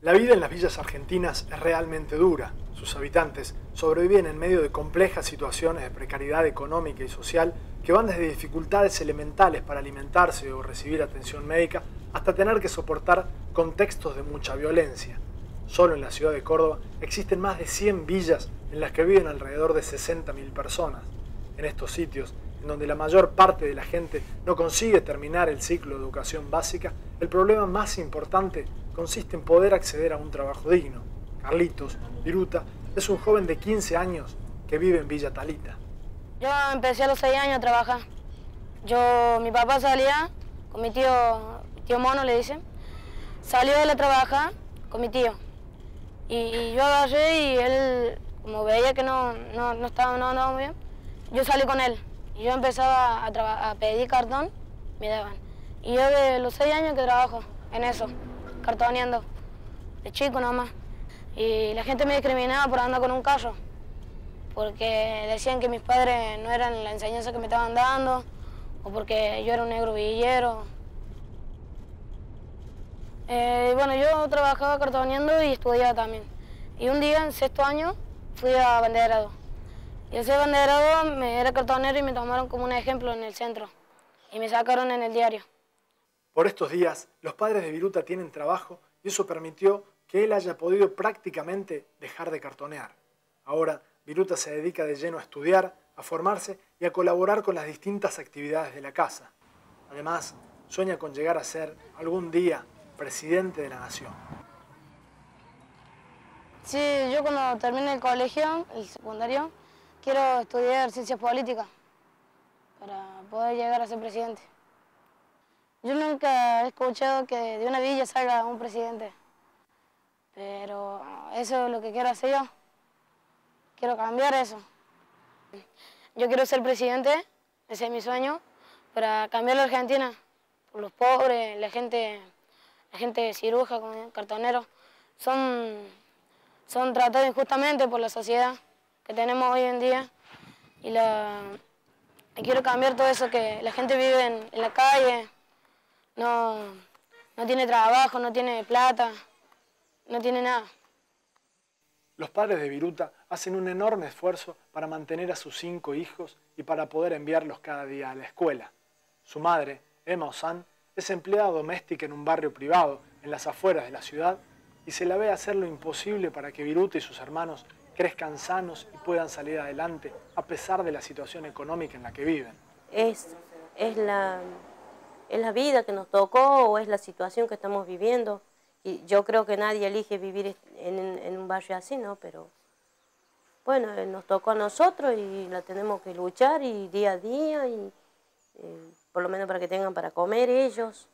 La vida en las villas argentinas es realmente dura. Sus habitantes sobreviven en medio de complejas situaciones de precariedad económica y social que van desde dificultades elementales para alimentarse o recibir atención médica hasta tener que soportar contextos de mucha violencia. Solo en la ciudad de Córdoba existen más de 100 villas en las que viven alrededor de 60.000 personas. En estos sitios, en donde la mayor parte de la gente no consigue terminar el ciclo de educación básica, el problema más importante consiste en poder acceder a un trabajo digno. Carlitos Viruta es un joven de 15 años que vive en Villa Talita. Yo empecé a los 6 años a trabajar. Mi papá salía con mi tío Mono le dicen, salió él a trabajar con mi tío. Y yo agarré y él, como veía que no andaba muy bien, yo salí con él. Y yo empezaba a pedir cartón, me daban. Y yo de los 6 años que trabajo en eso, cartoneando, de chico nomás. Y la gente me discriminaba por andar con un carro, porque decían que mis padres no eran la enseñanza que me estaban dando, o porque yo era un negro villero. Bueno, yo trabajaba cartoneando y estudiaba también. Y un día, en 6.º año, fui a banderado. Y ese banderado era cartonero y me tomaron como un ejemplo en el centro. Y me sacaron en el diario. Por estos días, los padres de Viruta tienen trabajo y eso permitió que él haya podido prácticamente dejar de cartonear. Ahora, Viruta se dedica de lleno a estudiar, a formarse y a colaborar con las distintas actividades de la casa. Además, sueña con llegar a ser, algún día, presidente de la nación. Sí, yo cuando termine el colegio, el secundario, quiero estudiar ciencias políticas para poder llegar a ser presidente. Yo nunca he escuchado que de una villa salga un presidente, pero eso es lo que quiero hacer yo. Quiero cambiar eso. Yo quiero ser presidente, ese es mi sueño, para cambiar la Argentina, por los pobres, la gente ciruja, cartoneros, son tratados injustamente por la sociedad que tenemos hoy en día y quiero cambiar todo eso, que la gente vive en la calle, no tiene trabajo, no tiene plata, no tiene nada. Los padres de Viruta hacen un enorme esfuerzo para mantener a sus 5 hijos y para poder enviarlos cada día a la escuela. Su madre, Emma Ozán, es empleada doméstica en un barrio privado en las afueras de la ciudad y se la ve hacer lo imposible para que Viruta y sus hermanos crezcan sanos y puedan salir adelante a pesar de la situación económica en la que viven. Es la vida que nos tocó o es la situación que estamos viviendo. Y yo creo que nadie elige vivir en un barrio así, ¿no? Pero bueno, nos tocó a nosotros y la tenemos que luchar y día a día y por lo menos para que tengan para comer ellos.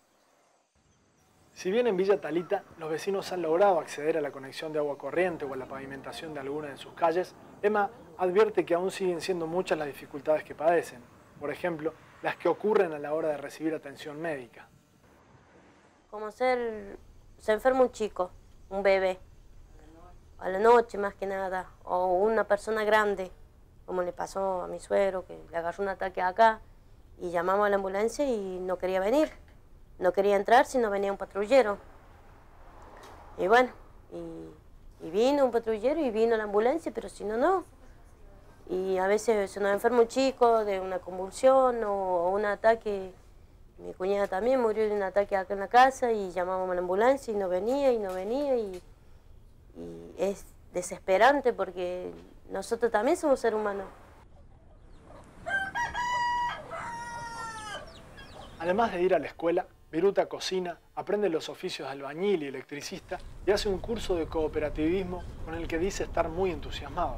Si bien en Villa Talita los vecinos han logrado acceder a la conexión de agua corriente o a la pavimentación de alguna de sus calles, Emma advierte que aún siguen siendo muchas las dificultades que padecen. Por ejemplo, las que ocurren a la hora de recibir atención médica. Como se enferma un chico, un bebé, a la noche más que nada, o una persona grande, como le pasó a mi suegro, que le agarró un ataque acá, y llamamos a la ambulancia y no quería venir. No quería entrar si no venía un patrullero. Y bueno, y vino un patrullero y vino la ambulancia, pero si no, no. Y a veces se nos enferma un chico de una convulsión o un ataque. Mi cuñada también murió de un ataque acá en la casa y llamábamos a la ambulancia y no venía y es desesperante porque nosotros también somos seres humanos. Además de ir a la escuela, Viruta cocina, aprende los oficios de albañil y electricista y hace un curso de cooperativismo con el que dice estar muy entusiasmado.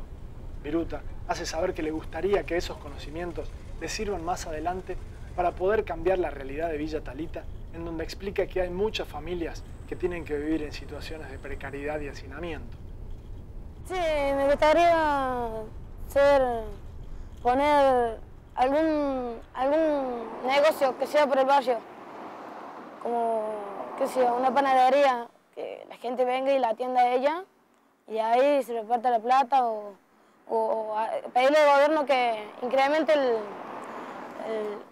Viruta hace saber que le gustaría que esos conocimientos le sirvan más adelante para poder cambiar la realidad de Villa Talita, en donde explica que hay muchas familias que tienen que vivir en situaciones de precariedad y hacinamiento. Sí, me gustaría poner algún negocio que sea por el barrio, como, qué sé yo, una panadería, que la gente venga y la atienda a ella, y ahí se reparta la plata, o pedirle al gobierno que incremente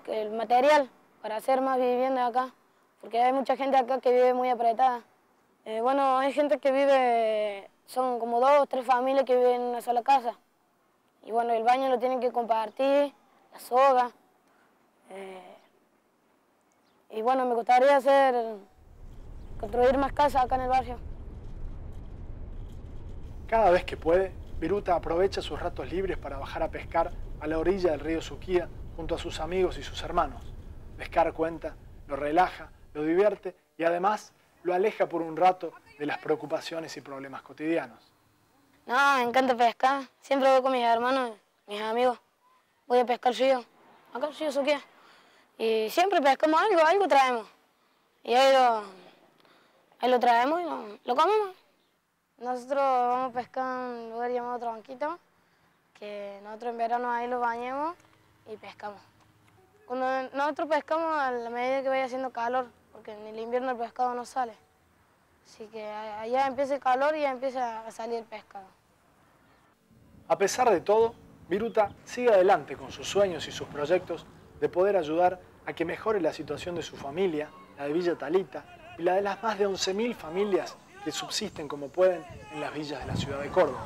el material para hacer más viviendas acá, porque hay mucha gente acá que vive muy apretada. Bueno, hay gente que vive, son como 2 o 3 familias que viven en una sola casa. Y bueno, el baño lo tienen que compartir, la soga. Y bueno, me gustaría construir más casas acá en el barrio. Cada vez que puede, Viruta aprovecha sus ratos libres para bajar a pescar a la orilla del río Suquía junto a sus amigos y sus hermanos. Pescar, cuenta, lo relaja, lo divierte y además lo aleja por un rato de las preocupaciones y problemas cotidianos. No, me encanta pescar. Siempre voy con mis hermanos, mis amigos. Voy a pescar río, acá el río Suquía. Y siempre pescamos algo traemos. Y ahí lo traemos y lo comemos. Nosotros vamos a pescar en un lugar llamado Tronquito, que nosotros en verano ahí lo bañamos y pescamos. Cuando nosotros pescamos a la medida que vaya haciendo calor, porque en el invierno el pescado no sale. Así que allá empieza el calor y ya empieza a salir el pescado. A pesar de todo, Viruta sigue adelante con sus sueños y sus proyectos de poder ayudar a que mejore la situación de su familia, la de Villa Talita y la de las más de 11.000 familias que subsisten como pueden en las villas de la ciudad de Córdoba.